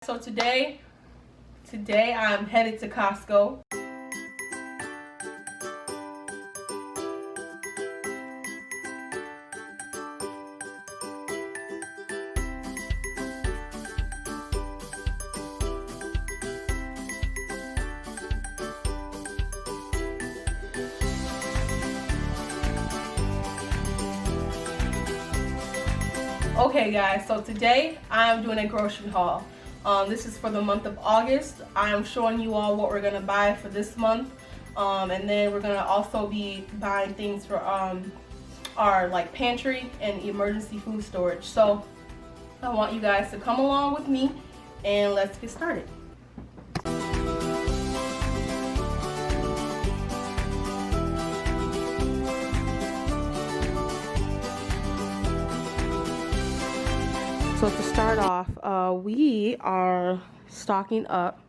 So today I'm headed to Costco. Okay guys, so today I'm doing a grocery haul. This is for the month of August. I'm showing you all what we're gonna buy for this month, and then we're gonna also be buying things for our like pantry and emergency food storage. So I want you guys to come along with me and let's get started. So to start off, we are stocking up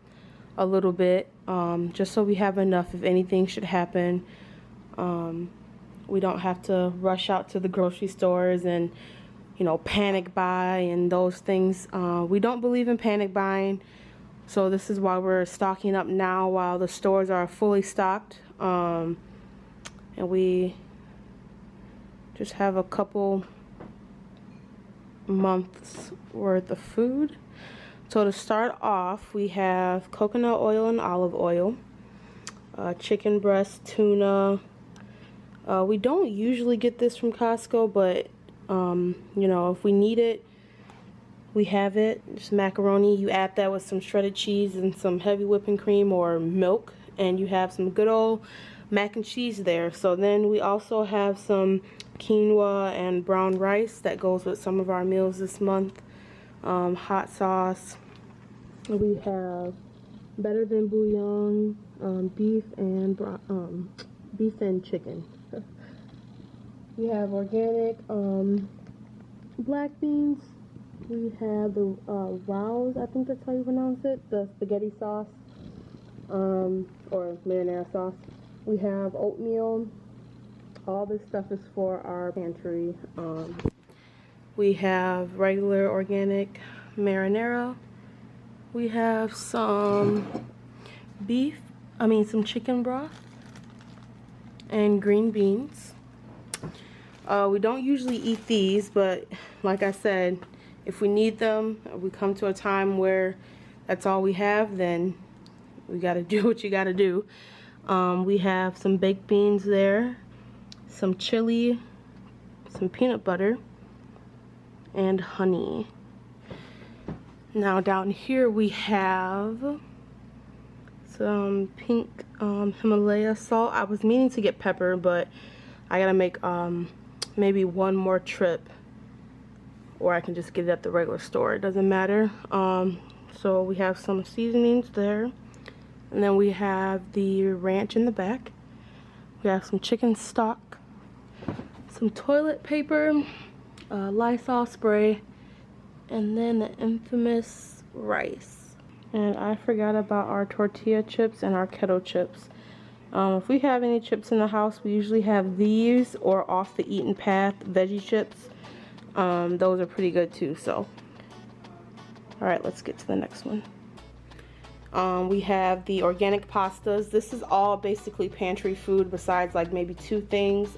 a little bit, just so we have enough if anything should happen. We don't have to rush out to the grocery stores and, you know, panic buy and those things. We don't believe in panic buying, so this is why we're stocking up now while the stores are fully stocked. And we just have a couple months worth of food. So to start off, we have coconut oil and olive oil, chicken breast, tuna. We don't usually get this from Costco, but you know, if we need it, we have it. Just macaroni, you add that with some shredded cheese and some heavy whipping cream or milk, and you have some good old mac and cheese there. So then we also have some quinoa and brown rice that goes with some of our meals this month. Hot sauce. We have better than bouillon, beef and chicken. We have organic black beans. We have the rouse, I think that's how you pronounce it, the spaghetti sauce, or marinara sauce. We have oatmeal. All this stuff is for our pantry. We have regular organic marinara. We have some some chicken broth and green beans. We don't usually eat these, but like I said, if we need them, we come to a time where that's all we have, then we gotta do what you gotta do. We have some baked beans there, some chili, some peanut butter, and honey. Now down here we have some pink Himalaya salt. I was meaning to get pepper, but I gotta make maybe one more trip, or I can just get it at the regular store. It doesn't matter. So we have some seasonings there, and then we have the ranch in the back. We have some chicken stock, some toilet paper, Lysol spray, and then the infamous rice. And I forgot about our tortilla chips and our keto chips. If we have any chips in the house, we usually have these or off the eaten path veggie chips. Those are pretty good too. So alright, let's get to the next one. We have the organic pastas. This is all basically pantry food besides like maybe two things,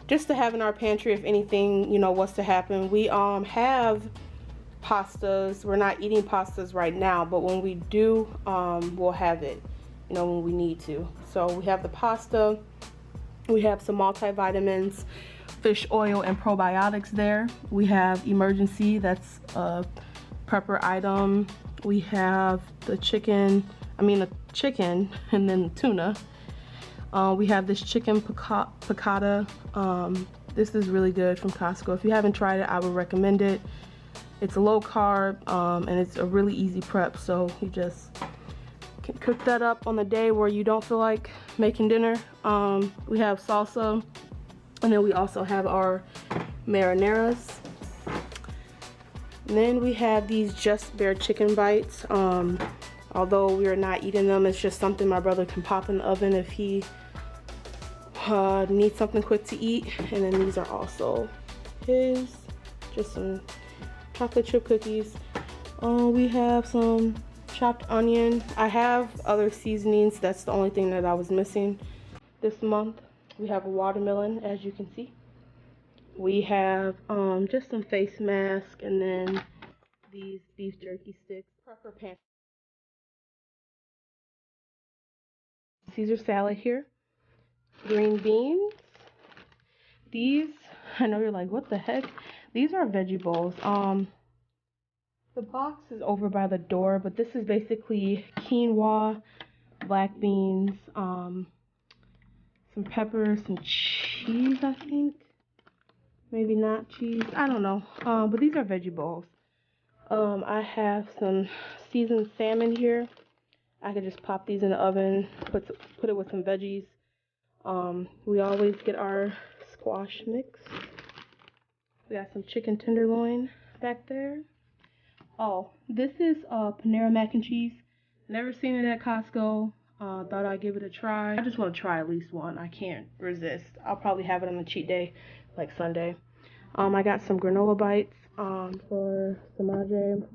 just to have in our pantry if anything, you know, was to happen. We have pastas. We're not eating pastas right now, but when we do, we'll have it, you know, when we need to. So we have the pasta. We have some multivitamins, fish oil, and probiotics there. We have emergency, that's a prepper item. We have the chicken, and then the tuna. We have this chicken piccata. This is really good from Costco. If you haven't tried it, I would recommend it. It's a low carb, and it's a really easy prep. So you just can cook that up on the day where you don't feel like making dinner. We have salsa, and then we also have our marinaras. And then we have these Just Bare chicken bites. Although we are not eating them, it's just something my brother can pop in the oven if he needs something quick to eat. And then these are also his, just some chocolate chip cookies. We have some chopped onion. I have other seasonings. That's the only thing that I was missing this month. We have a watermelon, as you can see. We have just some face mask, and then these beef jerky sticks. Prepper pan. Caesar salad here. Green beans. These, I know you're like, what the heck? These are veggie bowls. The box is over by the door, but this is basically quinoa, black beans, some peppers, some cheese, I think. Maybe not cheese, I don't know. But these are veggie bowls. I have some seasoned salmon here. I could just pop these in the oven, put it with some veggies. We always get our squash mix. We got some chicken tenderloin back there. Oh, this is Panera mac and cheese. Never seen it at Costco. Thought I'd give it a try. I just want to try at least one. I can't resist. I'll probably have it on a cheat day, like Sunday. I got some granola bites for Samaje.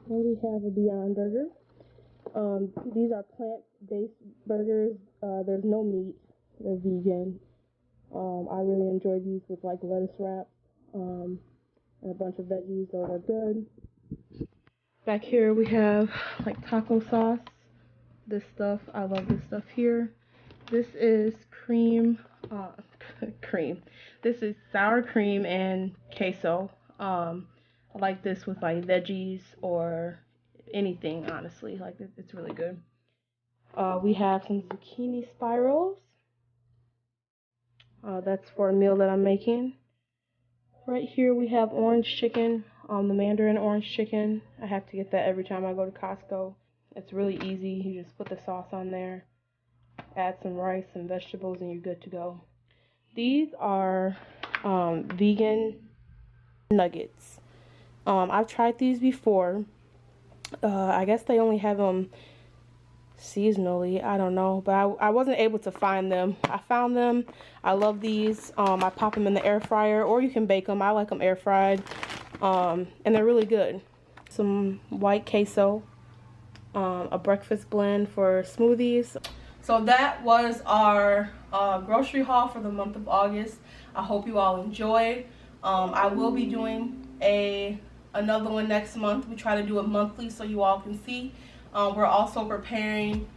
And we have a Beyond Burger. These are plant-based burgers. There's no meat. They're vegan. I really enjoy these with like lettuce wrap and a bunch of veggies. Those are good. Back here we have like taco sauce. This stuff, I love this stuff here. This is cream. This is sour cream and queso. I like this with like veggies or anything, honestly. Like it's really good. We have some zucchini spirals. That's for a meal that I'm making. Right here we have orange chicken, the Mandarin orange chicken. I have to get that every time I go to Costco. It's really easy. You just put the sauce on there, add some rice and vegetables, and you're good to go. These are vegan nuggets. I've tried these before. I guess they only have them seasonally, I don't know, but I wasn't able to find them. I found them. I love these. I pop them in the air fryer, or you can bake them. I like them air fried, and they're really good. Some white queso, a breakfast blend for smoothies. So that was our grocery haul for the month of August. I hope you all enjoyed. I will be doing another one next month. We try to do it monthly so you all can see. We're also preparing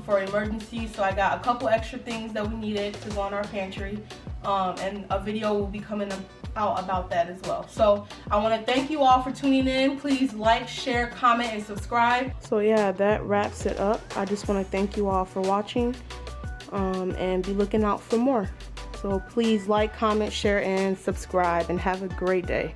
for emergencies, so I got a couple extra things that we needed to go in our pantry, and a video will be coming out about that as well. So I want to thank you all for tuning in. Please like, share, comment, and subscribe. So yeah, that wraps it up. I just want to thank you all for watching, and be looking out for more. So please like, comment, share, and subscribe, and have a great day.